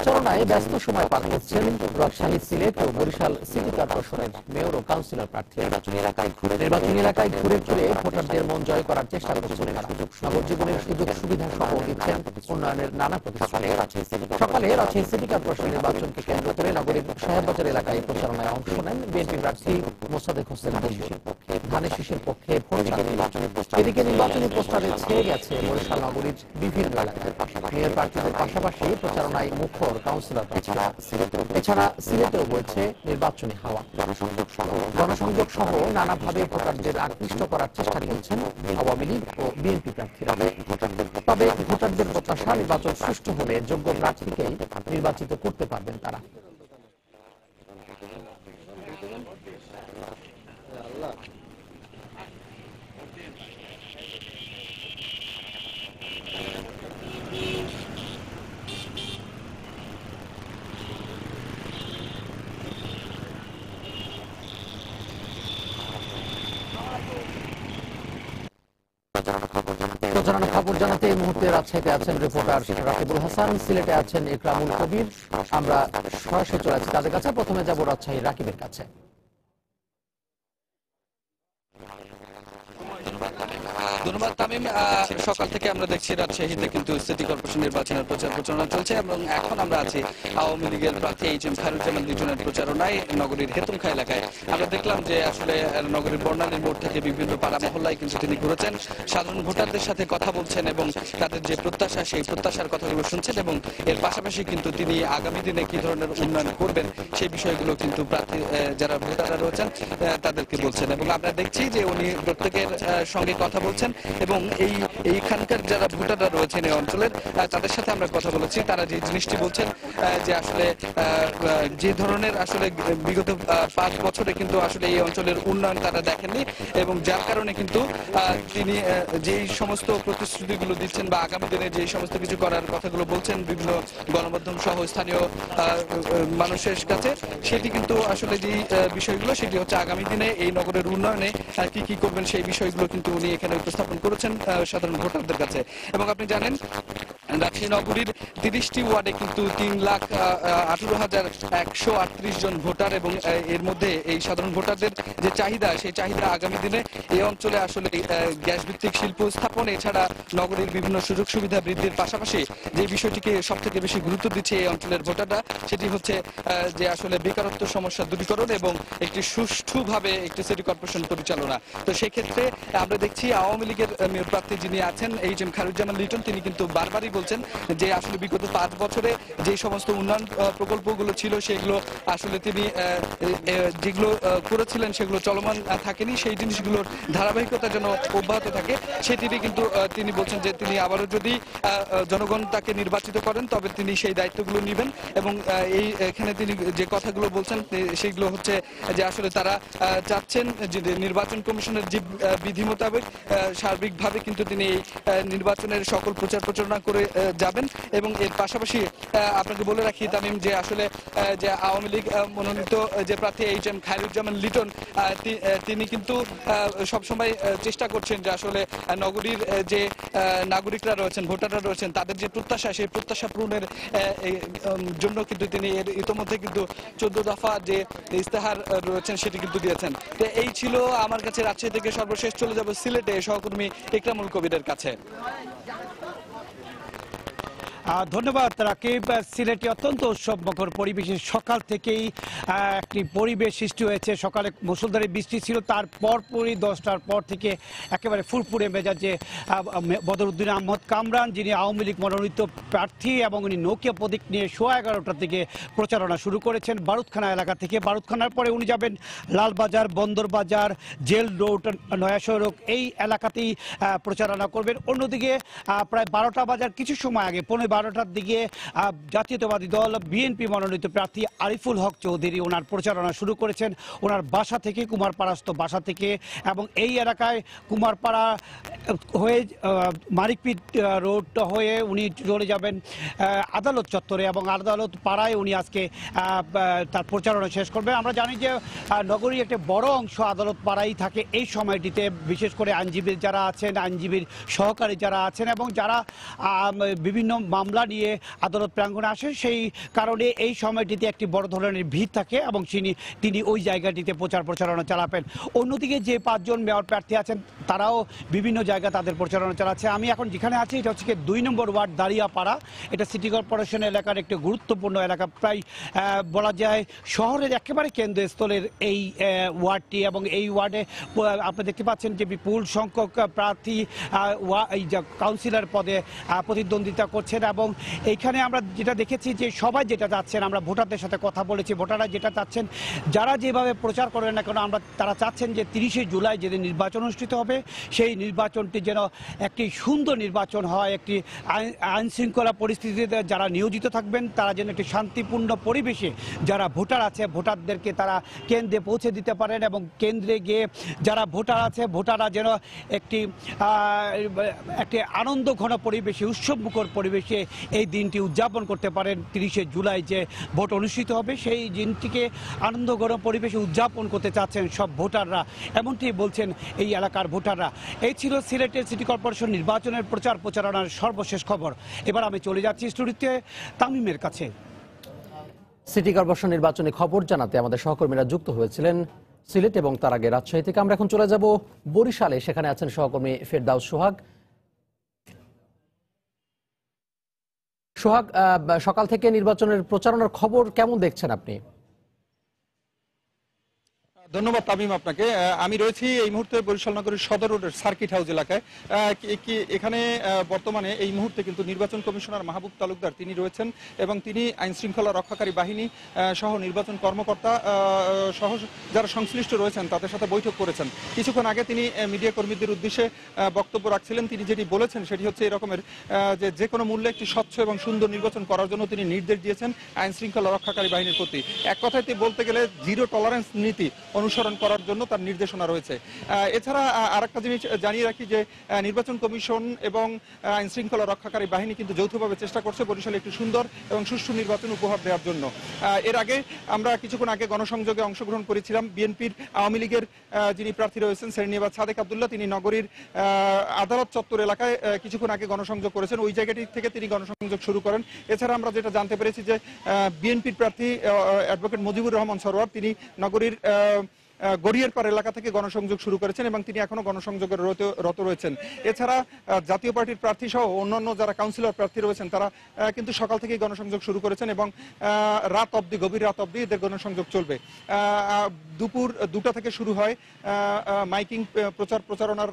প্রচারণায় ব্যস্ত সময় পার করছেন রাজশাহী, সিলেট ও বরিশাল সিটি কর্পোরেশনের মেয়র ও কাউন্সিলর প্রার্থী। নির্বাচনী এলাকায় ঘুরে ফিরে ভোটারদের মন জয় করার চেষ্টা করছেন। নগর জীবনের সুযোগ সুবিধা সহ দিচ্ছেন উন্নয়নের নানা প্রতিশ্রুতি। সকালে রাজশাহী সিটি কর্পোরেশন নির্বাচনকে কেন্দ্র করে নগরীর সাহেববাজার এলাকায় প্রচারণায় অংশ নেন বিএনপি প্রার্থী মোসাদ্দেক হোসেন ধানের শীষের পক্ষে ভোট চান। এদিকে নির্বাচনী পোস্টারে ছেয়ে গেছে বরিশাল নগরীর বিভিন্ন এলাকায়। মেয়র প্রার্থীদের পাশাপাশি প্রচারণায় মুখর কাউন্সিলর। এছাড়া সিলেটেও বইছে নির্বাচনী হাওয়া। জনসংযোগ সহ নানাভাবে ভোটারদের আকৃষ্ট করার চেষ্টা করছেন আওয়ামী লীগ ও বিএনপি প্রার্থীরা। তবে ভোটারদের প্রত্যাশা নির্বাচন সুষ্ঠু হলে যোগ্য প্রার্থীকেই নির্বাচিত করতে পারবেন তারা। প্রচারণা খবর জানাতে এই মুহূর্তে রাজশাহীতে আছেন রিপোর্টার রাকিবুল হাসান, সিলেটে আছেন ইকরামুল কবির। আমরা সরাসরি চলে যাচ্ছি তাদের কাছে। প্রথমে যাব রাজশাহী রাকিবের কাছে। ধন্যবাদ তামিম। সকাল থেকে আমরা দেখছি রাজশাহীতে কিন্তু সিটি কর্পোরেশন নির্বাচনের প্রচারণা চলছে এবং এখন আমরা আছি আওয়ামী লীগের প্রার্থী এইচ.এম. খায়রুজ্জামান লিটনের প্রচারণায় নগরীর হেতমখা এলাকায়। আমরা দেখলাম যে আসলে নগরীর বর্ণালীর মোড় থেকে বিভিন্ন পাড়া মহল্লায় কিন্তু তিনি ঘুরেছেন, সাধারণ ভোটারদের সাথে কথা বলছেন এবং তাদের যে প্রত্যাশা সেই প্রত্যাশার কথাগুলো শুনছেন এবং এর পাশাপাশি কিন্তু তিনি আগামী দিনে কি ধরনের উন্নয়ন করবেন সেই বিষয়গুলো কিন্তু প্রার্থী যারা ভোটাররা রয়েছেন তাদেরকে বলছেন এবং আমরা দেখছি যে উনি প্রত্যেকের সঙ্গে কথা বলছেন এবং এইখানকার যারা ভোটাররা রয়েছেন এই অঞ্চলের তাদের সাথে আমরা কথা বলেছি। তারা যে জিনিসটি বলছেন যে আসলে যে ধরনের আসলে বিগত 5 বছরে কিন্তু আসলে এই অঞ্চলের উন্নয়ন তারা দেখেননি এবং যার কারণে কিন্তু তিনি যেই সমস্ত প্রতিশ্রুতিগুলো দিচ্ছেন বা আগামী দিনে যে সমস্ত কিছু করার কথাগুলো বলছেন বিভিন্ন গণমাধ্যম সহ স্থানীয় মানুষের কাছে, সেটি কিন্তু আসলে যে বিষয়গুলো সেটি হচ্ছে আগামী দিনে এই নগরের উন্নয়নে কি কি করবেন সেই বিষয়গুলো কিন্তু উনি এখানে উপস্থাপন করেছেন সাধারণ ভোটারদের কাছে। এবং আপনি জানেন রাজশাহী নগরীর 30টি ওয়ার্ডে কিন্তু 3,18,138 জন ভোটার এবং এর মধ্যে এই সাধারণ ভোটারদের যে চাহিদা সেই চাহিদা আগামী দিনে এই অঞ্চলে আসলে গ্যাস ভিত্তিক শিল্প স্থাপন এছাড়া নগরীর বিভিন্ন সুযোগ সুবিধা বৃদ্ধির পাশাপাশি যে বিষয়টিকে সব থেকে বেশি গুরুত্ব দিচ্ছে এই অঞ্চলের ভোটাররা সেটি হচ্ছে যে আসলে বেকারত্ব সমস্যা দূরীকরণ এবং একটি সুষ্ঠুভাবে একটি সিটি কর্পোরেশন পরিচালনা। তো সেক্ষেত্রে আমরা দেখছি আওয়ামী লীগের মেয়র প্রার্থী যিনি আছেন এইচ.এম. খায়রুজ্জামান লিটন তিনি কিন্তু বারবারই বলছেন যে আসলে বিগত 5 বছরে যে সমস্ত উন্নয়ন প্রকল্পগুলো ছিল সেগুলো আসলে তিনি যেগুলো করেছিলেন সেগুলো চলমান থাকেনি, সেই জিনিসগুলোর ধারাবাহিকতা যেন অব্যাহত থাকে সেটিরই কিন্তু তিনি বলছেন যে তিনি আবারও যদি জনগণ তাকে নির্বাচিত করেন তবে তিনি সেই দায়িত্বগুলো নেবেন এবং এখানে তিনি যে কথাগুলো বলছেন সেগুলো হচ্ছে যে আসলে তারা চাচ্ছেন যে নির্বাচন কমিশনের যে বিধি মোতাবেক সার্বিকভাবে কিন্তু তিনি এই নির্বাচনের সকল প্রচারণা করে যাবেন এবং এর পাশাপাশি আপনাকে বলে রাখি তামিম যে আসলে যে আওয়ামী লীগ মনোনীত যে প্রার্থী এইচ.এম. খায়রুজ্জামান লিটন তিনি কিন্তু সবসময় চেষ্টা করছেন যে আসলে নগরীর যে নাগরিকরা রয়েছেন ভোটাররা রয়েছেন তাদের যে প্রত্যাশা সেই প্রত্যাশা পূরণের জন্য কিন্তু তিনি এর ইতোমধ্যে কিন্তু 14 দফা যে ইস্তেহার রয়েছেন সেটি কিন্তু দিয়েছেন। তো এই ছিল আমার কাছে রাজশাহী থেকে সর্বশেষ। চলে যাব সিলেটে সহকর্মী ইকরামুল কবিরের কাছে। ধন্যবাদ রাকিব। সিলেটে অত্যন্ত উৎসবমুখর পরিবেশে সকাল থেকেই একটি পরিবেশ সৃষ্টি হয়েছে। সকালে মুষলধারে বৃষ্টি ছিল, তারপরই 10টার পর থেকে একেবারে ফুরফুরে মেজাজে বদরুদ্দিন আহমদ কামরান যিনি আওয়ামী লীগ মনোনীত প্রার্থী এবং উনি নৌকিয়া প্রতীক নিয়ে 11:30 থেকে প্রচারণা শুরু করেছেন বারুদখানা এলাকা থেকে। বারুদখানার পরে উনি যাবেন লালবাজার, বন্দরবাজার, জেল রোড, নয়া সড়ক এই এলাকাতেই প্রচারণা করবেন। অন্যদিকে প্রায় 12টা বাজার কিছু সময় আগে 12টার দিকে জাতীয়তাবাদী দল বিএনপি মনোনীত প্রার্থী আরিফুল হক চৌধুরী ওনার প্রচারণা শুরু করেছেন ওনার বাসা থেকে, কুমারপাড়াস্থ বাসা থেকে। এবং এই এলাকায় কুমারপাড়া হয়ে মানিকপীর রোড হয়ে উনি চলে যাবেন আদালত চত্বরে এবং আদালত পাড়ায় উনি আজকে তার প্রচারণা শেষ করবেন। আমরা জানি যে নগরীর একটা বড় অংশ আদালত পাড়াই থাকে এই সময়টিতে, বিশেষ করে আইনজীবী যারা আছেন, আইনজীবীর সহকারী যারা আছেন এবং যারা বিভিন্ন মামলা নিয়ে আদালত প্রাঙ্গণে আসে, সেই কারণে এই সময়টিতে একটি বড় ধরনের ভিড় থাকে এবং তিনি ওই জায়গাটিতে প্রচারণা চালাবেন। অন্যদিকে যে 5 জন মেয়র প্রার্থী আছেন তারাও বিভিন্ন জায়গায় তাদের প্রচারণা চালাচ্ছে। আমি এখন যেখানে আছি এটা হচ্ছে 2 নম্বর ওয়ার্ড দাঁড়িয়াপাড়া। এটা সিটি কর্পোরেশন এলাকার একটি গুরুত্বপূর্ণ এলাকা, প্রায় বলা যায় শহরের একেবারে কেন্দ্রস্থলের এই ওয়ার্ডটি। এবং এই ওয়ার্ডে আপনি দেখতে পাচ্ছেন যে বিপুল সংখ্যক প্রার্থী এই কাউন্সিলর পদে প্রতিদ্বন্দ্বিতা করছেন। এবং এইখানে আমরা যেটা দেখেছি যে সবাই যেটা চাচ্ছেন, আমরা ভোটারদের সাথে কথা বলেছি, ভোটাররা যেটা চাচ্ছেন, যারা যেভাবে প্রচার করেন না কেন তারা চাচ্ছেন যে 30শে জুলাই যেদিন নির্বাচন অনুষ্ঠিত হবে সেই নির্বাচনটি যেন একটি সুন্দর নির্বাচন হয়, একটি আইন শৃঙ্খলা পরিস্থিতিতে যারা নিয়োজিত থাকবেন তারা যেন একটি শান্তিপূর্ণ পরিবেশে যারা ভোটার আছে ভোটারদেরকে তারা কেন্দ্রে পৌঁছে দিতে পারেন এবং কেন্দ্রে গিয়ে যারা ভোটার আছে ভোটাররা যেন একটি আনন্দ ঘন পরিবেশে, উৎসবমুখর পরিবেশে এই দিনটি উদযাপন করতে পারেন। 30শে জুলাই যে ভোট অনুষ্ঠিত হবে সেই দিনটিকে আনন্দ ঘন পরিবেশে উদযাপন করতে চাচ্ছেন সব ভোটাররা, এমনটি বলছেন এই এলাকার ভোটাররা। এই ছিল সিলেটের সিটি কর্পোরেশন নির্বাচনের প্রচারণার সর্বশেষ খবর। এবার আমি চলে যাচ্ছি স্টুডিওতে তামিমের কাছে। সিটি কর্পোরেশন নির্বাচনী খবর জানাতে আমাদের সহকর্মীরা যুক্ত হয়েছিলেন সিলেট এবং তার আগে রাজশাহী থেকে। আমরা এখন চলে যাব বরিশালে, সেখানে আছেন সহকর্মী ফেরদাউস সোহাগ। সোহাগ, সকাল থেকে নির্বাচনের প্রচারণার খবর কেমন দেখছেন আপনি? ধন্যবাদ তামিম আপনাকে। আমি রয়েছি এই মুহূর্তে বরিশাল নগরীর সদর রোডের সার্কিট হাউস এলাকায়। এখানে বর্তমানে এই মুহূর্তে কিন্তু নির্বাচন কমিশনার মাহবুব তালুকদার তিনি রয়েছেন এবং তিনি আইন শৃঙ্খলা রক্ষাকারী বাহিনী সহ নির্বাচন কর্মকর্তা সহ যারা সংশ্লিষ্ট রয়েছেন তাদের সাথে বৈঠক করেছেন। কিছুক্ষণ আগে তিনি মিডিয়া কর্মীদের উদ্দেশ্যে বক্তব্য রাখছিলেন। তিনি যেটি বলেছেন সেটি হচ্ছে এরকমের যে কোনো মূল্যে একটি স্বচ্ছ এবং সুন্দর নির্বাচন করার জন্য তিনি নির্দেশ দিয়েছেন আইন শৃঙ্খলা রক্ষাকারী বাহিনীর প্রতি। এক কথায় বলতে গেলে জিরো টলারেন্স নীতি অনুসরণ করার জন্য তার নির্দেশনা রয়েছে। এছাড়া আরেকটা জিনিস জানিয়ে রাখি যে নির্বাচন কমিশন এবং আইন শৃঙ্খলা রক্ষাকারী বাহিনী কিন্তু যৌথভাবে চেষ্টা করছে বরিশালে একটি সুন্দর এবং সুষ্ঠু নির্বাচন উপহার দেওয়ার জন্য। এর আগে আমরা কিছুক্ষণ আগে গণসংযোগে অংশগ্রহণ করেছিলাম। বিএনপির আওয়ামী লীগের যিনি প্রার্থী রয়েছেন সেরনিয়াবাদ সাদেক আব্দুল্লাহ, তিনি নগরীর আদালত চত্বর এলাকায় কিছুক্ষণ আগে গণসংযোগ করেছেন। ওই জায়গাটি থেকে তিনি গণসংযোগ শুরু করেন। এছাড়া আমরা যেটা জানতে পেরেছি যে বিএনপির প্রার্থী অ্যাডভোকেট মুজিবুর রহমান সরোয়ার তিনি নগরীর গড়িয়ারপাড় এলাকা থেকে গণসংযোগ শুরু করেছেন এবং তিনি এখনো গণসংযোগের রত রয়েছেন। এছাড়া জাতীয় পার্টির প্রার্থী সহ অন্যান্য যারা কাউন্সিলর প্রার্থী রয়েছেন তারা কিন্তু সকাল থেকেই গণসংযোগ শুরু করেছেন এবং গভীর রাত অবধি এদের গণসংযোগ চলবে। দুপুর 2টা থেকে শুরু হয় মাইকিং প্রচারণার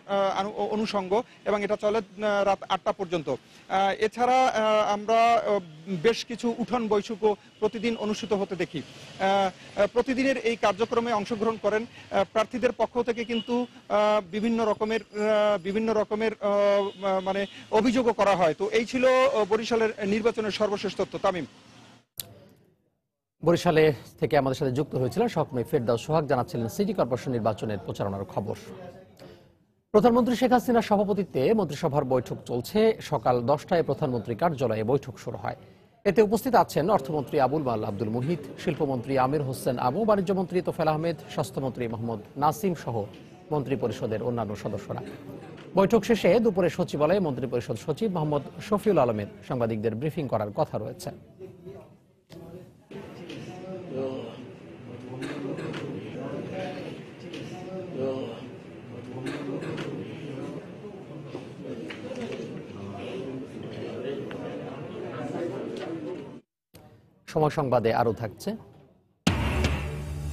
অনুষঙ্গ এবং এটা চলে রাত 8টা পর্যন্ত। এছাড়া আমরা বেশ কিছু উঠান বৈঠকও প্রতিদিন অনুষ্ঠিত হতে দেখি। প্রতিদিনের এই কার্যক্রমে অংশগ্রহণ করেন প্রার্থীদের পক্ষ থেকে কিন্তু বিভিন্ন রকমের মানে অভিযোগও করা হয়। তো এই ছিল বরিশালের নির্বাচনের সর্বশেষ তথ্য। তামিম। বরিশালে থেকে আমাদের সাথে যুক্ত হয়েছিলেন সহকর্মী ফেরদাউস সোহাগ, জানাচ্ছিলেন সিটি কর্পোরেশন নির্বাচনের প্রচারণার খবর। প্রধানমন্ত্রী শেখ হাসিনার সভাপতিত্বে মন্ত্রিসভার বৈঠক চলছে। সকাল 10টায় প্রধানমন্ত্রী কার্যালয়ে বৈঠক শুরু হয়। এতে উপস্থিত আছেন অর্থমন্ত্রী আবুল মাল আব্দুল মুহিত, শিল্পমন্ত্রী আমির হোসেন আবু, বাণিজ্যমন্ত্রী তোফেল আহমেদ, স্বাস্থ্যমন্ত্রী মোহাম্মদ নাসিম সহ মন্ত্রিপরিষদের অন্যান্য সদস্যরা। বৈঠক শেষে দুপুরে সচিবালয়ে মন্ত্রিপরিষদ সচিব মোহাম্মদ শফিউল আলমের সাংবাদিকদের ব্রিফিং করার কথা রয়েছে। সময় সংবাদে আরো থাকছে।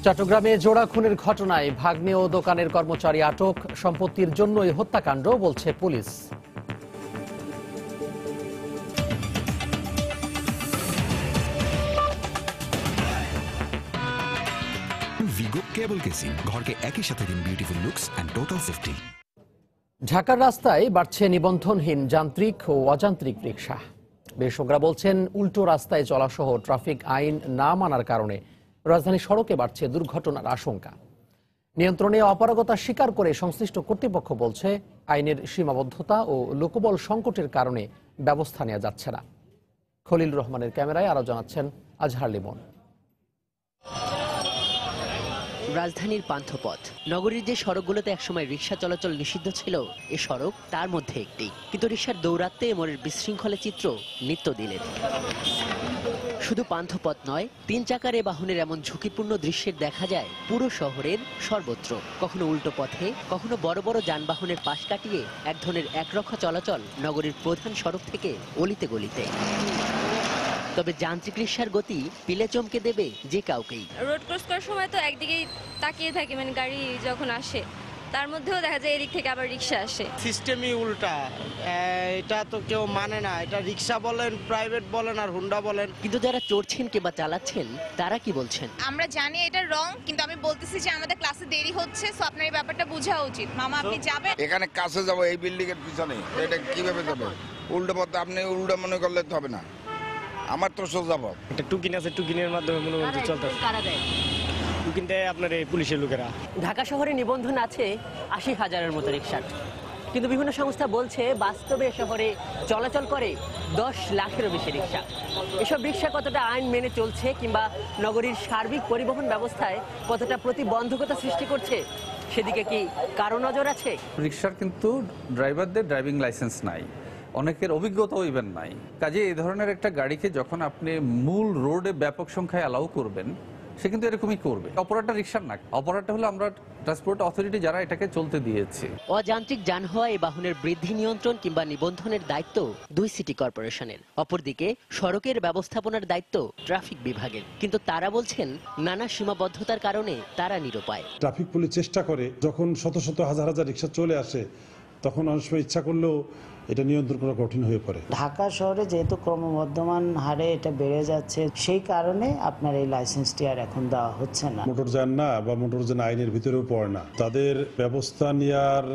চট্টগ্রামে জোড়া খুনের ঘটনায় ভাগ্নে ও দোকানের কর্মচারী আটক, সম্পত্তির জন্যই হত্যাকাণ্ড বলছে পুলিশ। ভিগো কেবল কেসিং, ঘরকে একই সাথে দিন beautiful looks and total safety. ঢাকার রাস্তায় বাড়ছে নিবন্ধনহীন যান্ত্রিক ও অযান্ত্রিক রিকশা। বিশেষজ্ঞরা বলছেন উল্টো রাস্তায় চলা সহ ট্রাফিক আইন না মানার কারণে রাজধানী সড়কে বাড়ছে দুর্ঘটনার আশঙ্কা। নিয়ন্ত্রণে অপারগতা স্বীকার করে সংশ্লিষ্ট কর্তৃপক্ষ বলছে আইনের সীমাবদ্ধতা ও লোকবল সংকটের কারণে ব্যবস্থা নেওয়া যাচ্ছে না। খলিল রহমানের ক্যামেরায় আরো জানাচ্ছেন আজহার লিমন। রাজধানীর পান্থপথ। নগরীর যে সড়কগুলোতে একসময় রিকশা চলাচল নিষিদ্ধ ছিল, এ সড়ক তার মধ্যে একটি। কিন্তু রিকশার দৌরাত্মে এমরের বিশৃঙ্খলা চিত্র নিত্যদিনের। শুধু পান্থপথ নয়, 3 চাকার এ বাহনের এমন ঝুঁকিপূর্ণ দৃশ্যের দেখা যায় পুরো শহরের সর্বত্র। কখনো উল্টো পথে, কখনো বড় বড় যানবাহনের পাশ কাটিয়ে এক ধরনের একরক্ষা চলাচল নগরীর প্রধান সড়ক থেকে অলিতে গলিতে। তবে যান্ত্রিক রিকশার গতি পিলে চমকে দেবে যে কাউকেই। রোড ক্রস করার সময় তো একদিকেই তাকিয়ে থাকি, মানে গাড়ি যখন আসে তার মধ্যেও দেখা যায় এদিক থেকে আবার রিকশা আসে। সিস্টেমই উল্টা, এটা তো কেউ মানে না। এটা রিকশা বলেন, প্রাইভেট বলেন আর হুন্ডা বলেন। কিন্তু যারা চড়ছেন কিংবা চালাচ্ছেন তারা কি বলছেন? আমরা জানি এটা রং, কিন্তু আমি বলতেছি যে আমাদের ক্লাসে দেরি হচ্ছে, সো আপনার এই ব্যাপারটা বোঝা উচিত। মামা আপনি যাবেন? এখানে কাছে যাবো এই বিল্ডিং এর পিছনে, এটা কিভাবে যাবে? উল্টো পথে আপনি উল্টা মনে করলে তো হবে না, আমার তো সোজা পথ। একটা টুকিন আছে, টুকিনের মাধ্যমে মনে করতে চলতেছে। টুকিনটা আপনার এই পুলিশের লোকেরা। ঢাকা শহরে নিবন্ধন আছে 80,000-এর মতো রিকশার, কিন্তু বিভিন্ন সংস্থা বলছে বাস্তবে শহরে চলাচল করে 10 লাখেরও বেশি রিকশা। এসব রিকশা কতটা আইন মেনে চলছে কিংবা নগরীর সার্বিক পরিবহন ব্যবস্থায় কতটা প্রতিবন্ধকতা সৃষ্টি করছে, সেদিকে কি কারো নজর আছে? রিকশার কিন্তু ড্রাইভারদের ড্রাইভিং লাইসেন্স নাই, অনেকের অভিজ্ঞতাও ইভেন নাই। কাজে এই ধরনের একটা গাড়িকে যখন আপনি মূল রোডে ব্যাপক সংখ্যায় অ্যালাউ করবেন, সে কিন্তু এরকমই করবে। অপারেটর রিকশার না, অপারেটর হলো আমরা ট্রান্সপোর্ট অথরিটি যারা এটাকে চলতে দিয়েছে। অযান্ত্রিক যান হওয়া এই বাহনের বৃদ্ধি নিয়ন্ত্রণ কিংবা নিবন্ধনের দায়িত্ব 2 সিটি কর্পোরেশনের। অপরদিকে সড়কের ব্যবস্থাপনার দায়িত্ব ট্রাফিক বিভাগের। কিন্তু তারা বলছেন নানা সীমাবদ্ধতার কারণে তারা নিরুপায়। ট্রাফিক পুলিশ চেষ্টা করে, যখন শত শত হাজার হাজার রিকশা চলে আসে তখন অনেক সময় ইচ্ছা করলেও এটা নিয়ন্ত্রণ করা কঠিন হয়ে পড়ে। ঢাকা শহরে যেহেতু ক্রমবর্ধমান হারে এটা বেড়ে যাচ্ছে, সেই কারণে আপনার এই লাইসেন্সটি আর এখন দেওয়া হচ্ছে না। মোটরযান না বা মোটরযান আইনের ভিতরেও পড়ে না, তাদের ব্যবস্থা নেওয়ার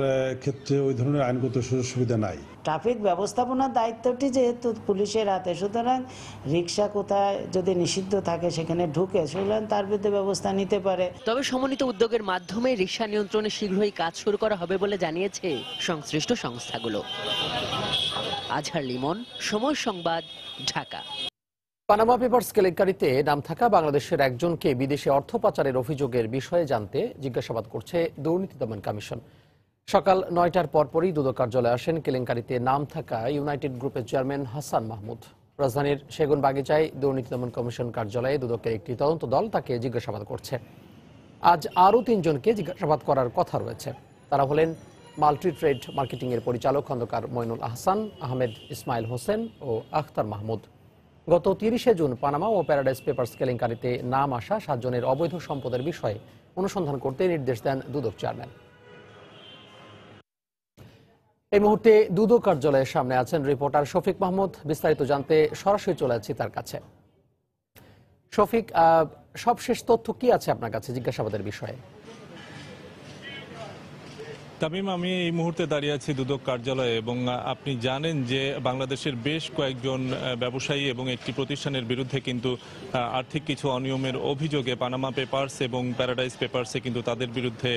ক্ষেত্রে ওই ধরনের আইনগত সুযোগ সুবিধা নাই। ট্রাফিক ব্যবস্থাপনার দায়িত্বটি যেহেতু পুলিশের হাতে, সুতরাং রিকশা কোথায় যদি নিষিদ্ধ থাকে সেখানে ঢুকে সুতরাং তার বিরুদ্ধে ব্যবস্থা নিতে পারে। তবে সমন্বিত উদ্যোগের মাধ্যমে রিকশা নিয়ন্ত্রণে শীঘ্রই কাজ শুরু করা হবে বলে জানিয়েছে সংশ্লিষ্ট সংস্থাগুলো। আজহার লিমন, সময় সংবাদ, ঢাকা। পানামা পেপারস কেলেঙ্কারিতে নাম থাকা বাংলাদেশের একজনকে বিদেশে অর্থ পাচারের অভিযোগের বিষয়ে জানতে জিজ্ঞাসাবাদ করছে দুর্নীতি দমন কমিশন। সকাল 9টার পরপরই দুদক কার্যালয়ে আসেন কেলেঙ্কারিতে নাম থাকা ইউনাইটেড গ্রুপের চেয়ারম্যান হাসান মাহমুদ। রাজধানীর সেগুনবাগিচায় দুর্নীতি দমন কমিশন কার্যালয়ে দুদকের একটি তদন্ত দল তাকে জিজ্ঞাসাবাদ করছে। আজ আরও 3 জনকে জিজ্ঞাসাবাদ করার কথা রয়েছে। তারা হলেন মাল্টি ট্রেড মার্কেটিং এর পরিচালক খন্দকার মইনুল আহসান, আহমেদ ইসমাইল হোসেন ও আখতার মাহমুদ। গত 30শে জুন পানামা ও প্যারাডাইস পেপারস কেলেঙ্কারিতে নাম আসা 7 জনের অবৈধ সম্পদের বিষয়ে অনুসন্ধান করতে নির্দেশ দেন দুদক চেয়ারম্যান। এই মুহূর্তে দুদক কার্যালয়ের সামনে আছেন রিপোর্টার শফিক মাহমুদ। বিস্তারিত জানতে সরাসরি চলে যাচ্ছি তার কাছে। শফিক, সবশেষ তথ্য কি আছে আপনার কাছে জিজ্ঞাসাবাদের বিষয়ে? তামিম, আমি এই মুহূর্তে দাঁড়িয়ে আছি দুদক কার্যালয়ে এবং আপনি জানেন যে বাংলাদেশের বেশ কয়েকজন ব্যবসায়ী এবং একটি প্রতিষ্ঠানের বিরুদ্ধে কিন্তু আর্থিক কিছু অনিয়মের অভিযোগে পানামা পেপারস এবং প্যারাডাইস পেপারসে কিন্তু তাদের বিরুদ্ধে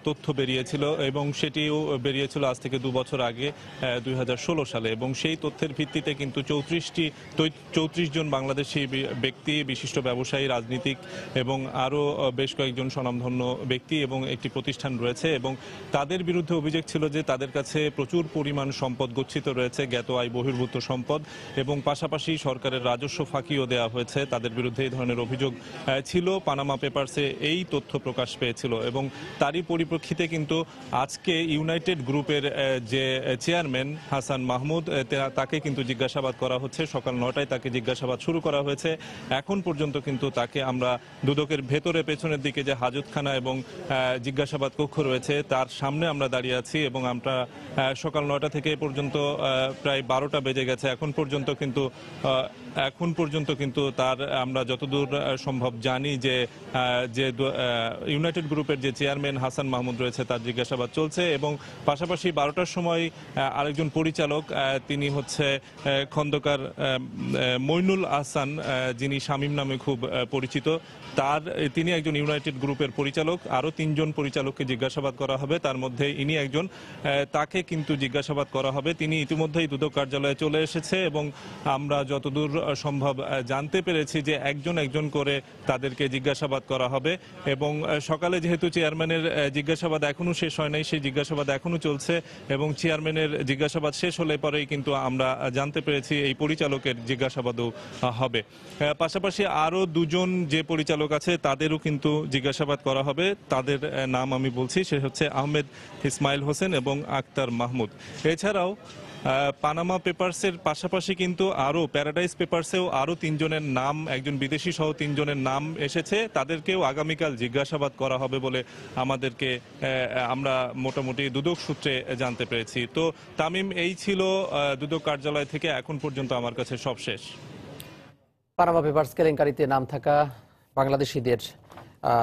তথ্য বেরিয়েছিল এবং সেটিও বেরিয়েছিল আজ থেকে 2 বছর আগে 2016 সালে। এবং সেই তথ্যের ভিত্তিতে কিন্তু 34 জন বাংলাদেশি ব্যক্তি, বিশিষ্ট ব্যবসায়ী, রাজনীতিক এবং আরও বেশ কয়েকজন স্বনামধন্য ব্যক্তি এবং একটি প্রতিষ্ঠান রয়েছে এবং তাদের বিরুদ্ধে অভিযোগ ছিল যে তাদের কাছে প্রচুর পরিমাণ সম্পদ গচ্ছিত রয়েছে, জ্ঞাত আয় বহির্ভূত সম্পদ, এবং পাশাপাশি সরকারের রাজস্ব ফাঁকিও দেওয়া হয়েছে। তাদের বিরুদ্ধে এই ধরনের অভিযোগ ছিল। পানামা পেপারসে এই তথ্য প্রকাশ পেয়েছিল এবং তারই পরিপ্রেক্ষিতে কিন্তু আজকে ইউনাইটেড গ্রুপের যে চেয়ারম্যান হাসান মাহমুদ, তাকে কিন্তু জিজ্ঞাসাবাদ করা হচ্ছে। সকাল 9টায় তাকে জিজ্ঞাসাবাদ শুরু করা হয়েছে। এখন পর্যন্ত কিন্তু তাকে আমরা দুদকের ভেতরে পেছনের দিকে যে হাজতখানা এবং জিজ্ঞাসাবাদ কক্ষ রয়েছে তার সামনে আমরা দাঁড়িয়ে আছি এবং আমরা সকাল 9টা থেকে পর্যন্ত প্রায় 12টা বেজে গেছে। এখন পর্যন্ত কিন্তু তার আমরা যতদূর সম্ভব জানি যে ইউনাইটেড গ্রুপের যে চেয়ারম্যান হাসান মাহমুদ রয়েছে তার জিজ্ঞাসাবাদ চলছে এবং পাশাপাশি 12টার সময় আরেকজন পরিচালক, তিনি হচ্ছে খন্দকার মইনুল আহসান, যিনি শামীম নামে খুব পরিচিত, তিনি একজন ইউনাইটেড গ্রুপের পরিচালক। আরও 3 জন পরিচালককে জিজ্ঞাসাবাদ করা হবে। তার মধ্যে ইনি একজন। তাকে কিন্তু জিজ্ঞাসাবাদ করা হবে। তিনি ইতিমধ্যেই দুদক কার্যালয়ে চলে এসেছে এবং আমরা যতদূর সম্ভব জানতে পেরেছি যে একজন একজন করে তাদেরকে জিজ্ঞাসাবাদ করা হবে এবং সকালে যেহেতু চেয়ারম্যানের জিজ্ঞাসাবাদ এখনো শেষ হয় নাই, সেই জিজ্ঞাসাবাদ এখনো চলছে এবং চেয়ারম্যানের জিজ্ঞাসাবাদ শেষ হলে পরেই কিন্তু আমরা জানতে পেরেছি এই পরিচালকের জিজ্ঞাসাবাদও হবে। পাশাপাশি আরও দুজন যে পরিচালক আছে তাদেরও কিন্তু জিজ্ঞাসাবাদ করা হবে। তাদের নাম আমি বলছি, সে হচ্ছে আহমেদ ইসমাইল হোসেন এবং আক্তার মাহমুদ। এছাড়াও পানামা পেপারসের পাশাপাশি কিন্তু আরও প্যারাডাইস পেপারসেও আরও 3 জনের নাম, একজন বিদেশি সহ 3 জনের নাম এসেছে। তাদেরকেও আগামীকাল জিজ্ঞাসাবাদ করা হবে বলে আমরা মোটামুটি দুদক সূত্রে জানতে পেরেছি। তো তামিম, এই ছিল দুদক কার্যালয় থেকে এখন পর্যন্ত আমার কাছে সব শেষ। পানামা পেপারস কেলেঙ্কারিতে নাম থাকা বাংলাদেশিদের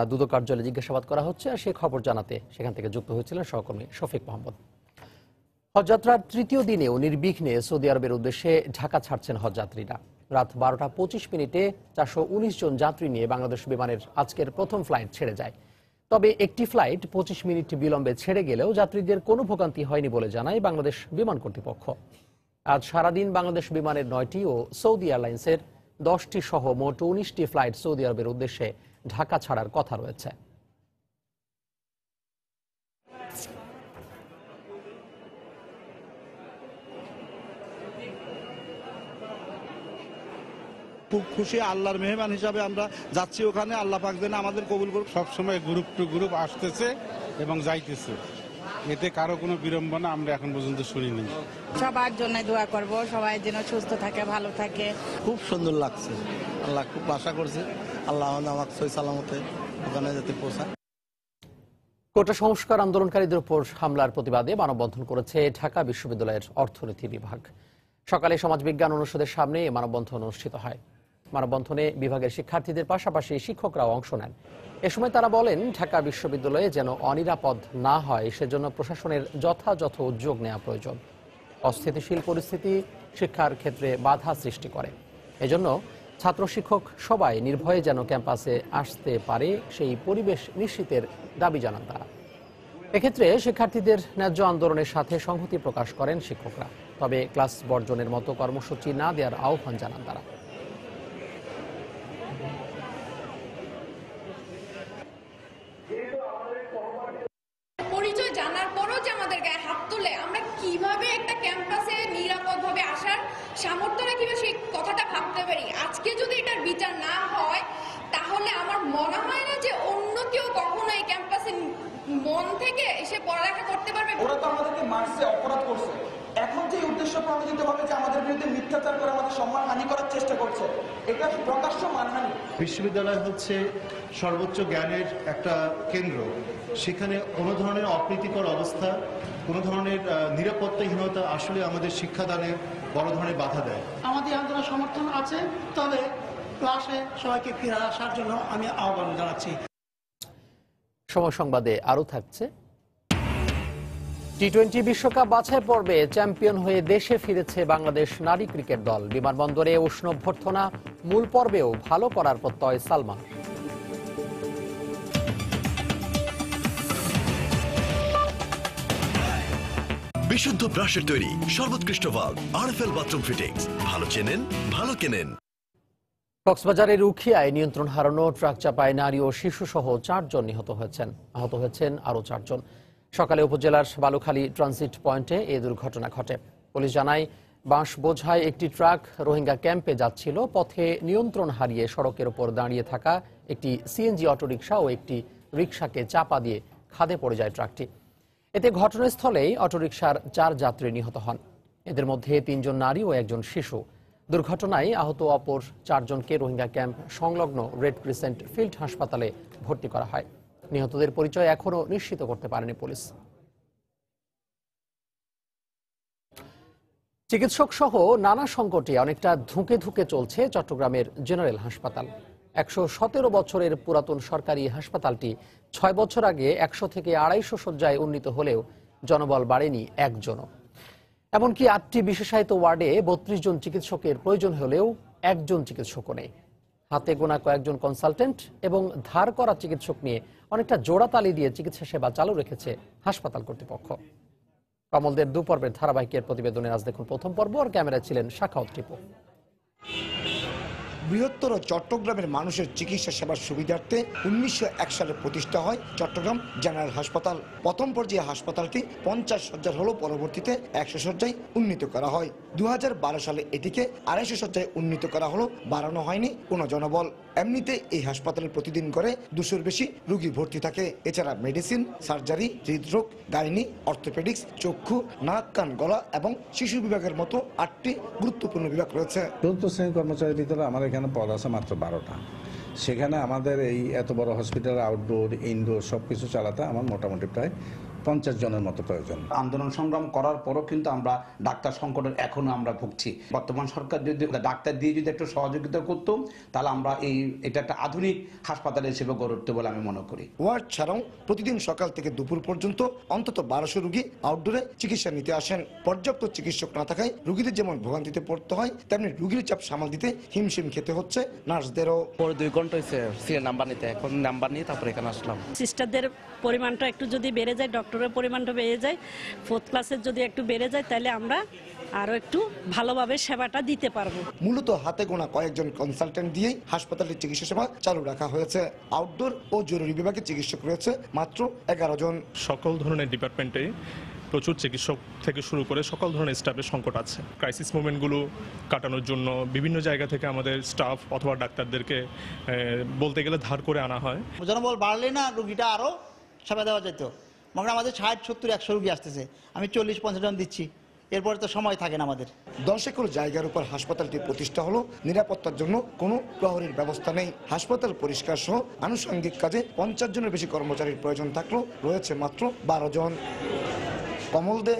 দুদক কার্যালয়ে জিজ্ঞাসাবাদ করা হচ্ছে, আর সেই খবর জানাতে সেখান থেকে যুক্ত হয়েছিলেন সহকর্মী শফিক মোহাম্মদ। হজযাত্রার তৃতীয় দিনেও নির্বিঘ্নে সৌদি আরবের উদ্দেশ্যে ঢাকা ছাড়ছেন হজযাত্রীরা। রাত 12:25 419 জন যাত্রী নিয়ে বাংলাদেশ বিমানের আজকের প্রথম ফ্লাইট ছেড়ে যায়। তবে একটি ফ্লাইট 25 মিনিট বিলম্বে ছেড়ে গেলেও যাত্রীদের কোনো ভোগান্তি হয়নি বলে জানায় বাংলাদেশ বিমান কর্তৃপক্ষ। আজ সারাদিন বাংলাদেশ বিমানের 9টি ও সৌদি এয়ারলাইন্সের 10টি সহ মোট 19টি ফ্লাইট সৌদি আরবের উদ্দেশ্যে ঢাকা ছাড়ার কথা রয়েছে। খুব খুশি, আল্লাহর মেহমান হিসাবে আমরা যাচ্ছি ওখানে। আল্লাহ পাক যেন আমাদের কবুল করুক। সবসময় গ্রুপ টু গ্রুপ আসতেছে এবং যাইতেছে, এতে কারো কোনো বিড়ম্বনা আমরা এখন পর্যন্ত শুনিনি। সবার জন্য দোয়া করব, সবাই যেন সুস্থ থাকে, ভালো থাকে। খুব সুন্দর লাগছে, আল্লাহ খুব আশা করছে আল্লাহ আমাকে সহি সালামতে ওখানে যেতে পৌঁছায়। কোটা সংস্কার আন্দোলনকারীদের উপর হামলার প্রতিবাদে মানববন্ধন করেছে ঢাকা বিশ্ববিদ্যালয়ের অর্থনীতি বিভাগ। সকালে সমাজবিজ্ঞান অনুষদের সামনে মানববন্ধন অনুষ্ঠিত হয়। মানববন্ধনে বিভাগের শিক্ষার্থীদের পাশাপাশি শিক্ষকরাও অংশ নেন। এ সময় তারা বলেন, ঢাকা বিশ্ববিদ্যালয়ে যেন অনিরাপদ না হয় সেজন্য প্রশাসনের যথাযথ উদ্যোগ নেওয়া প্রয়োজন। অস্থিতিশীল পরিস্থিতি শিক্ষার ক্ষেত্রে বাধা সৃষ্টি করে। এজন্য ছাত্র শিক্ষক সবাই নির্ভয়ে যেন ক্যাম্পাসে আসতে পারে সেই পরিবেশ নিশ্চিতের দাবি জানান তারা। এক্ষেত্রে শিক্ষার্থীদের ন্যায্য আন্দোলনের সাথে সংহতি প্রকাশ করেন শিক্ষকরা। তবে ক্লাস বর্জনের মতো কর্মসূচি না দেওয়ার আহ্বান জানান তারা। পরিচয় জানার পরও যে আমাদের গায়ে হাত তুলে আমরা কিভাবে একটা ক্যাম্পাসে নিরাপদভাবে আসার সামর্থ্য কিভাবে সেই কথাটা ভাবতে পারি। আজকে যদি এটার বিচার না হয় তাহলে আমার মনে হয় না যে অন্য কেউ কখনো এই ক্যাম্পাসে মন থেকে এসে পড়ালেখা করতে পারবে। ওরা তো আমাদেরকে মারছে, অপরাধ করছে। এখন যে উদ্দেশ্য প্রণোদিত হবে যে আমাদের বিরুদ্ধে মিথ্যাচার করে আমাদের সম্মান হানি করার চেষ্টা করছে, এটা প্রকাশ্য মানহানি। বিশ্ববিদ্যালয় হচ্ছে সর্বোচ্চ জ্ঞানের একটা কেন্দ্র। সেখানে কোনো ধরনের অপ্রীতিকর অবস্থা, কোনো ধরনের নিরাপত্তাহীনতা আসলে আমাদের শিক্ষাদানে বড় ধরনের বাধা দেয়। আমাদের আন্দোলন সমর্থন আছে, তবে ক্লাসে সবাইকে ফিরে আসার জন্য আমি আহ্বান জানাচ্ছি। সময় সংবাদে আরও থাকছে, টি-20 বিশ্বকাপ বাছাই পর্বে চ্যাম্পিয়ন হয়ে দেশে ফিরেছে বাংলাদেশ নারী ক্রিকেট দল। বিমানবন্দরে উষ্ণ অভ্যর্থনা, মূল পর্বেও ভালো করার প্রত্যয় সালমান। বিশুদ্ধ ব্রাশের তৈরি সর্বোৎকৃষ্ট ভাল্ব আরএফএল বাথরুম ফিটিংস। ভালো চেনেন, ভালো কেনেন। কক্সবাজারের উখিয়ায় নিয়ন্ত্রণ হারানো ট্রাক চাপায় নারী ও শিশু সহ 4 জন নিহত হয়েছেন। আহত হয়েছেন আরও 4 জন। সকালে উপজেলার বালুখালী ট্রানজিট পয়েন্টে এই দুর্ঘটনা ঘটে। পুলিশ জানায়, বাঁশ বোঝায় একটি ট্রাক রোহিঙ্গা ক্যাম্পে যাচ্ছিল। পথে নিয়ন্ত্রণ হারিয়ে সড়কের উপর দাঁড়িয়ে থাকা একটি সিএনজি অটোরিকশা ও একটি রিকশাকে চাপা দিয়ে খাদে পড়ে যায় ট্রাকটি। এতে ঘটনাস্থলেই অটোরিকশার 4 যাত্রী নিহত হন। এদের মধ্যে 3 জন নারী ও 1 জন শিশু। দুর্ঘটনায় আহত অপর 4 জনকে রোহিঙ্গা ক্যাম্প সংলগ্ন রেড ক্রিসেন্ট ফিল্ড হাসপাতালে ভর্তি করা হয়। নিহতদের পরিচয় এখনও নিশ্চিত করতে পারেনি পুলিশ। চিকিৎসক সহ নানা সংকটে অনেকটা ধুঁকে ধুঁকে চলছে চট্টগ্রামের জেনারেল হাসপাতাল। 117 বছরের পুরাতন সরকারি হাসপাতালটি 6 বছর আগে 100 থেকে 250 শয্যায় উন্নীত হলেও জনবল বাড়েনি একজনও। এমনকি 8টি বিশেষায়িত ওয়ার্ডে 32 জন চিকিৎসকের প্রয়োজন হলেও 1 জন চিকিৎসকও নেই। হাতে গোনা কয়েকজন কনসালটেন্ট এবং ধার করা চিকিৎসক নিয়ে অনেকটা জোড়াতালি দিয়ে চিকিৎসা সেবা চালু রেখেছে হাসপাতাল কর্তৃপক্ষ। কমলদের দুপর্বের ধারাবাহিকের প্রতিবেদনে আজ দেখুন প্রথম পর্ব। আর ক্যামেরায় ছিলেন শাখাওয়াত টিপু। বৃহত্তর চট্টগ্রামের মানুষের চিকিৎসা সেবার সুবিধার্থে 1901 সালে প্রতিষ্ঠা হয় চট্টগ্রাম জেনারেল হাসপাতাল। প্রথম পর্যায়ে হাসপাতালটি 50 শয্যার হলেও পরবর্তীতে 100 শয্যায় উন্নীত করা হয়। 2012 সালে এটিকে 250 শয্যায় উন্নীত করা হলো, বাড়ানো হয়নি কোনো জনবল। এমনিতে এই হাসপাতালে প্রতিদিন করে 200-র বেশি রোগী ভর্তি থাকে। এছাড়া মেডিসিন, সার্জারি, হৃদরোগ, গাইনি, অর্থোপেডিক্স, চক্ষু, নাক, কান, গলা এবং শিশু বিভাগের মতো 8টি গুরুত্বপূর্ণ বিভাগ রয়েছে। চতুর্থ শ্রেণীর কর্মচারীর ভিতরে আমার এখানে পদ আছে মাত্র 12টা। সেখানে আমাদের এই এত বড় হসপিটাল আউটডোর ইনডোর সবকিছু চালাতে আমার মোটামুটি প্রায় 50 জনের মতো প্রয়োজন। আন্দোলন সংগ্রাম করার পরও কিন্তু আমরা ডাক্তার সংকটের এখনো আমরা ভুগছি। বর্তমান সরকার যদি ডাক্তার দিয়ে যদি একটু সহযোগিতা করত, তাহলে আমরা এটা একটা আধুনিক হাসপাতাল হিসেবে গড়ে উঠতে বলে আমি মনে করি। ওয়ার্ড ছাড়াও প্রতিদিন সকাল থেকে দুপুর পর্যন্ত অন্তত 1200 রোগী আউটডোরে চিকিৎসা নিতে আসেন। পর্যাপ্ত চিকিৎসক না থাকায় রোগীদের যেমন ভোগান্তিতে পড়তে হয়, তেমনি রোগীর চাপ সামাল দিতে হিমশিম খেতে হচ্ছে নার্সদেরও। পরে 2 ঘন্টা হয়েছে সিএ নাম্বার নিতে, এখন নাম্বার নিয়ে তারপরে এখানে আসলাম। সিস্টারদের পরিমাণটা একটু যদি বেড়ে যায়, ডক্টরের পরিমাণটা বেড়ে যায়, 4th ক্লাসের যদি একটু বেড়ে যায়, তাহলে আমরা আরো একটু ভালোভাবে সেবাটা দিতে পারবো। মূলত হাতে গোনা কয়েকজন কনসালটেন্ট দিয়েই হাসপাতালের চিকিৎসা সেবা চালু রাখা হয়েছে। আউটডোর ও জরুরি বিভাগে চিকিৎসক রয়েছে মাত্র 11 জন। সকল ধরনের ডিপার্টমেন্টে প্রচুর চিকিৎসক থেকে শুরু করে সকল ধরনের স্টাফের সংকট আছে। ক্রাইসিস মুভমেন্টগুলো কাটানোর জন্য বিভিন্ন জায়গা থেকে আমাদের স্টাফ অথবা ডাক্তারদেরকে বলতে গেলে ধার করে আনা হয়। জনবল বাড়লে না রুগীটা আরো সেবা দেওয়া যেত। মনে আমাদের 60, 70, 100 রুগী আসতেছে, আমি 40-50 জন দিচ্ছি, এরপরে তো সময় থাকে না আমাদের। 10 একর জায়গার উপর হাসপাতালটি প্রতিষ্ঠা হলো, নিরাপত্তার জন্য কোনো প্রহরীর ব্যবস্থা নেই। হাসপাতাল পরিষ্কার সহ আনুষঙ্গিক কাজে 50 জনের বেশি কর্মচারীর প্রয়োজন থাকলেও রয়েছে মাত্র 12 জন। কমল দে,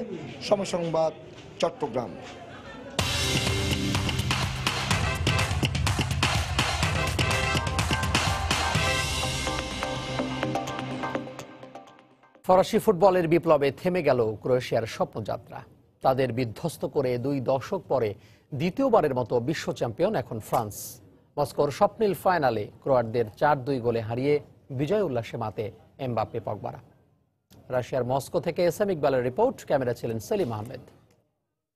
সময় সংবাদ, চট্টগ্রাম। ফরাসি ফুটবলের বিপ্লবে থেমে গেল ক্রোয়েশিয়ার স্বপ্নযাত্রা। তাদের বিধ্বস্ত করে 2 দশক পরে দ্বিতীয়বারের মতো বিশ্ব চ্যাম্পিয়ন এখন ফ্রান্স। মস্কোর স্বপ্নিল ফাইনালে ক্রোয়াটদের 4-2 গোলে হারিয়ে বিজয় উল্লাসে মাতে এমবাপ্পে, পগবারা। রাশিয়ার মস্কো থেকে এস এম ইকবালের রিপোর্ট, ক্যামেরা ছিলেন সেলিম আহমেদ।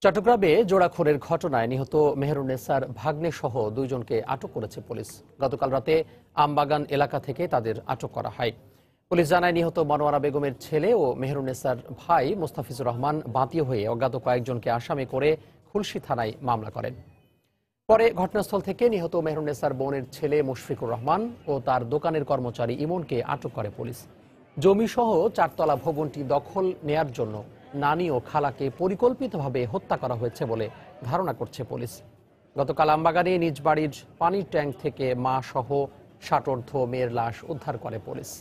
চট্টগ্রামে জোড়াখোরের ঘটনায় নিহত মেহেরুন্নেসার ভাগ্নে সহ 2 জনকে আটক করেছে পুলিশ। গতকাল রাতে আমবাগান এলাকা থেকে তাদের আটক করা হয়। পুলিশ জানায় নিহত মনোয়ারা বেগমের ছেলে ও মেহেরুন্নেসার ভাই মোস্তাফিজুর রহমান বাদী হয়ে অজ্ঞাত কয়েকজনকে আসামি করে খুলশী থানায় মামলা করেন। পরে ঘটনাস্থল থেকে নিহত মেহেরুন্নেসার বোনের ছেলে মুশফিকুর রহমান ও তার দোকানের কর্মচারী ইমনকে আটক করে পুলিশ। জমিসহ 4তলা ভবনটি দখল নেয়ার জন্য নানি ও খালাকে পরিকল্পিতভাবে হত্যা করা হয়েছে বলে ধারণা করছে পুলিশ। গতকাল আমবাগানে নিজ বাড়ির পানির ট্যাঙ্ক থেকে মা সহ ষাটোর্ধ্ব মেয়ের লাশ উদ্ধার করে পুলিশ।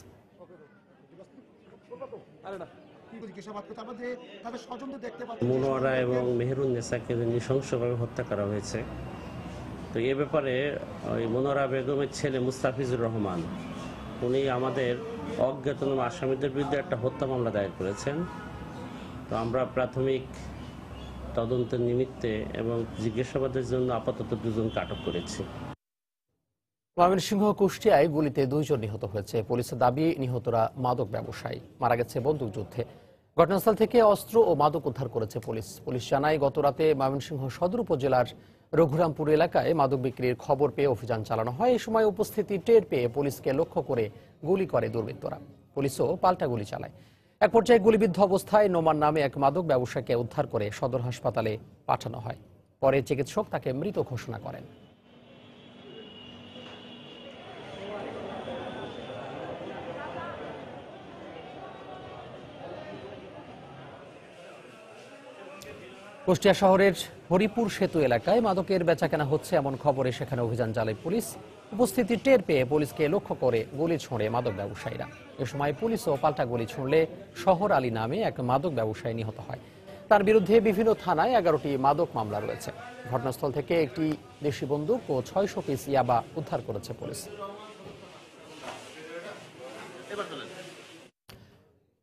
মনোয়ারা এবং মেহেরুন্নেসাকে নৃশংসভাবে হত্যা করা হয়েছে। তো এ ব্যাপারে ওই মনোয়ারা বেগমের ছেলে মুস্তাফিজুর রহমান উনি আমাদের অজ্ঞাতনামা আসামিদের বিরুদ্ধে একটা হত্যা মামলা দায়ের করেছেন। তো আমরা প্রাথমিক তদন্তের নিমিত্তে এবং জিজ্ঞাসাবাদের জন্য আপাতত 2 জনকে আটক করেছি। ময়মনসিংহ কুষ্টিয়ায় গুলিতে 2 জন নিহত হয়েছে। পুলিশের দাবি নিহতরা মাদক ব্যবসায়ী, মারা গেছে বন্দুকযুদ্ধে। ঘটনাস্থল থেকে অস্ত্র ও মাদক উদ্ধার করেছে পুলিশ। পুলিশ জানায় গতরাতে ময়মনসিংহ সদর উপজেলার রঘুরামপুর এলাকায় মাদক বিক্রির খবর পেয়ে অভিযান চালানো হয়। এই সময় উপস্থিতি টের পেয়ে পুলিশকে লক্ষ্য করে গুলি করে দুর্বৃত্তরা। পুলিশও পাল্টা গুলি চালায়। এক পর্যায়ে গুলিবিদ্ধ অবস্থায় নোমান নামে এক মাদক ব্যবসায়ীকে উদ্ধার করে সদর হাসপাতালে পাঠানো হয়। পরে চিকিৎসক তাকে মৃত ঘোষণা করেন। কুষ্টিয়া শহরের হরিপুর সেতু এলাকায় মাদকের বেচাকেনা হচ্ছে এমন খবরে সেখানে অভিযান চালায় পুলিশ। উপস্থিতি টের পেয়ে পুলিশকে লক্ষ্য করে গুলি ছোঁড়ে মাদক ব্যবসায়ীরা। এ সময় পুলিশও পাল্টা গুলি ছুঁড়লে শহর আলী নামে এক মাদক ব্যবসায়ী নিহত হয়। তার বিরুদ্ধে বিভিন্ন থানায় 11টি মাদক মামলা রয়েছে। ঘটনাস্থল থেকে একটি দেশি বন্দুক ও 600 পিস ইয়াবা উদ্ধার করেছে পুলিশ।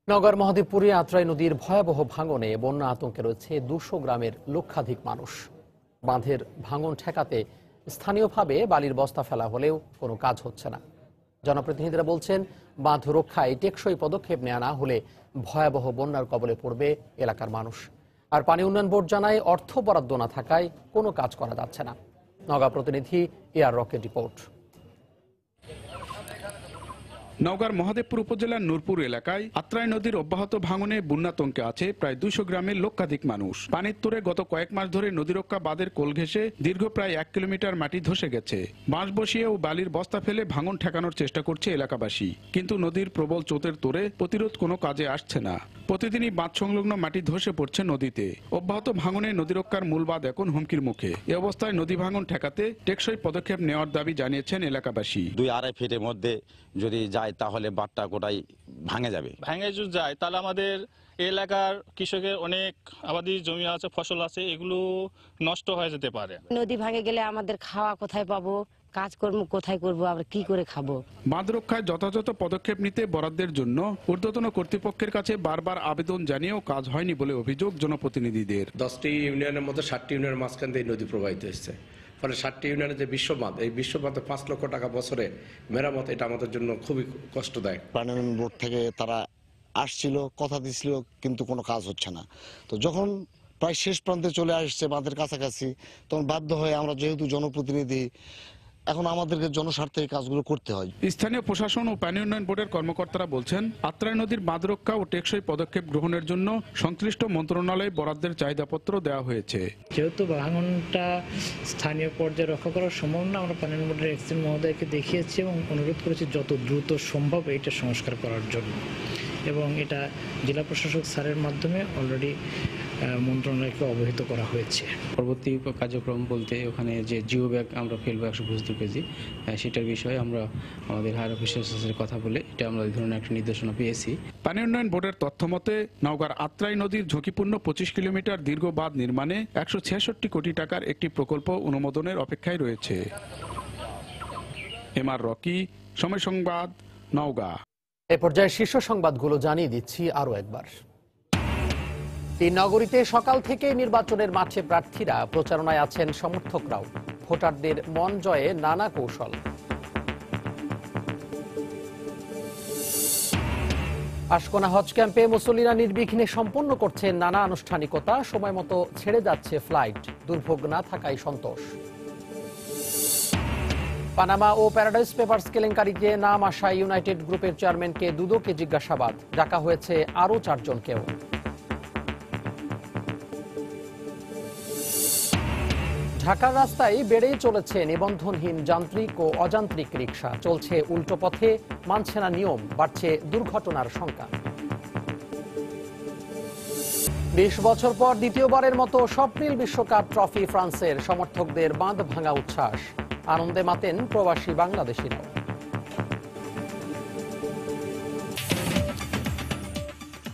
নগর মহাদেবপুরে আত্রাই নদীর ভয়াবহ ভাঙনে বন্যা আতঙ্কে রয়েছে 200 গ্রামের লক্ষাধিক মানুষ। বাঁধের ভাঙন ঠেকাতে স্থানীয়ভাবে বালির বস্তা ফেলা হলেও কোনো কাজ হচ্ছে না। জনপ্রতিনিধিরা বলছেন, বাঁধ রক্ষায় টেকসই পদক্ষেপ নেওয়া না হলে ভয়াবহ বন্যার কবলে পড়বে এলাকার মানুষ। আর পানি উন্নয়ন বোর্ড জানায়, অর্থ বরাদ্দ না থাকায় কোনো কাজ করা যাচ্ছে না। নওগাঁ প্রতিনিধি এআর রকের রিপোর্ট। নওগাঁর মহাদেবপুর উপজেলার নূরপুর এলাকায় আত্রাই নদীর অব্যাহত ভাঙনে বন্যাতঙ্কে আছে প্রায় 200 গ্রামের লক্ষাধিক মানুষ। পানির তোরে গত কয়েক মাস ধরে নদীরক্ষা বাঁধের কোল ঘেঁষে দীর্ঘ প্রায় 1 কিলোমিটার মাটি ধসে গেছে। বাঁশ বসিয়ে ও বালির বস্তা ফেলে ভাঙন ঠেকানোর চেষ্টা করছে এলাকাবাসী, কিন্তু নদীর প্রবল স্রোতের তোরে প্রতিরোধ কোনো কাজে আসছে না। প্রতিদিনই বাঁধ সংলগ্ন মাটি ধসে পড়ছে নদীতে। অব্যাহত ভাঙনে নদীরক্ষার মূল বাঁধ এখন হুমকির মুখে। এ অবস্থায় নদী ভাঙন ঠেকাতে টেকসই পদক্ষেপ নেওয়ার দাবি জানিয়েছেন এলাকাবাসী। 2-2.5 ফিটের মধ্যে যদি যায় তাহলে বাঁধটা গোটাই ভাঙে যাবে। ভাঙে যদি যায় তাহলে আমাদের এলাকার কৃষকের অনেক আবাদি জমি আছে, ফসল আছে, এগুলো নষ্ট হয়ে যেতে পারে। নদী ভাঙে গেলে আমাদের খাওয়া কোথায় পাবো, কাজকর্ম কোথায় করবো, আমরা কি করে খাবো? বাঁধ রক্ষায় যথাযথ পদক্ষেপ নিতে বরাদ্দের জন্য ঊর্ধ্বতন কর্তৃপক্ষের কাছে বারবার আবেদন জানিয়েও কাজ হয়নি বলে অভিযোগ জনপ্রতিনিধিদের। 10টি ইউনিয়নের মধ্যে 7টি ইউনিয়নের মাঝখান দিয়ে নদী প্রবাহিত হচ্ছে। ফলে 7টি ইউনিয়নের যে বিশ্ববাঁধ, এই বিশ্ববাঁধে 5 লক্ষ টাকা বছরে মেরামত, এটা আমাদের জন্য খুবই কষ্টদায়ক। পানি উন্নয়ন বোর্ড থেকে তারা আসছিল, কথা দিছিল, কিন্তু কোনো কাজ হচ্ছে না। তো যখন প্রায় শেষ প্রান্তে চলে আসছে, বাঁধের কাছাকাছি, তখন বাধ্য হয়ে আমরা যেহেতু জনপ্রতিনিধি, এখন আমাদেরকে জনস্বার্থে এই কাজগুলো করতে হয়। স্থানীয় প্রশাসন ও পানি উন্নয়ন বোর্ডের কর্মকর্তারা বলছেন, আত্রাই নদীর বাঁধ রক্ষা ও টেকসই পদক্ষেপ গ্রহণের জন্য সংশ্লিষ্ট মন্ত্রণালয়ে বরাদ্দের চাহিদাপত্র দেওয়া হয়েছে। যেহেতু ভাঙনটা স্থানীয় পর্যায়ে রক্ষা করা সম্ভব না, আমরা পানি উন্নয়ন বোর্ডের এক্সিডেন্ট মহোদয়কে দেখিয়েছি এবং অনুরোধ করেছি যত দ্রুত সম্ভব এটা সংস্কার করার জন্য, এবং এটা জেলা প্রশাসক স্যারের মাধ্যমে অলরেডি মন্ত্রণালয়কে অবহিত করা হয়েছে। পরবর্তী কার্যক্রম বলতে ওখানে যে জিও ব্যাগ আমরা ফেলবো 175 কেজি, সেটার বিষয়ে আমরা আমাদের হায়ার অফিসারের সাথে কথা বলে এটা আমরা এই ধরনের একটা নির্দেশনা পেয়েছি। পানি উন্নয়ন বোর্ডের তথ্য মতে নওগাঁর আত্রাই নদীর ঝুঁকিপূর্ণ 25 কিলোমিটার দীর্ঘ বাঁধ নির্মাণে 166 কোটি টাকার একটি প্রকল্প অনুমোদনের অপেক্ষায় রয়েছে। এমআর রকি, সময় সংবাদ, নওগাঁ। এ পর্যায়ে শীর্ষ সংবাদগুলো জানিয়ে দিচ্ছি আরো একবার। 3 নগরীতে সকাল থেকে নির্বাচনের মাঠে প্রার্থীরা, প্রচারণায় আছেন সমর্থকরাও। ভোটারদের মন জয়ে নানা কৌশল। আশকোনা হজ ক্যাম্পে মুসল্লিরা নির্বিঘ্নে সম্পন্ন করছেন নানা আনুষ্ঠানিকতা। সময় মতো ছেড়ে যাচ্ছে ফ্লাইট, দুর্ভোগ না থাকায় সন্তোষ। পানামা ও প্যারাডাইস পেপারস কেলেঙ্কারিতে নাম আসা ইউনাইটেড গ্রুপের চেয়ারম্যানকে দুদকে জিজ্ঞাসাবাদ, ডাকা হয়েছে আরও 4 জনকেও। ঢাকার রাস্তায় বেড়েই চলেছে নিবন্ধনহীন যান্ত্রিক ও অযান্ত্রিক রিকশা। চলছে উল্টো পথে, মানছে না নিয়ম, বাড়ছে দুর্ঘটনার সংখ্যা। 20 বছর পর দ্বিতীয়বারের মতো স্বপ্নিল বিশ্বকাপ ট্রফি ফ্রান্সের। সমর্থকদের বাঁধ ভাঙা উচ্ছ্বাস, আনন্দে মাতেন প্রবাসী বাংলাদেশিরাও।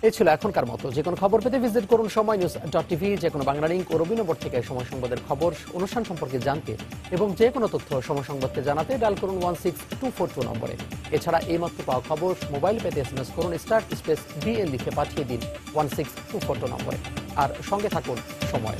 এই ছিল এখনকার মতো। যে কোনো খবর পেতে ভিজিট করুন সময়নিউজ.tv। যে কোনো বাংলা লিংক ও রবীন্দ্র থেকে সময় সংবাদের খবর, অনুষ্ঠান সম্পর্কে জানতে এবং যে কোনো তথ্য সময় সংবাদকে জানাতে ডায়াল করুন 16242 নম্বরে। এছাড়া এই মাত্র পাওয়া খবর মোবাইল পেতে SMS করুন *BL লিখে পাঠিয়ে দিন 16242 নম্বরে। আর সঙ্গে থাকুন সময়।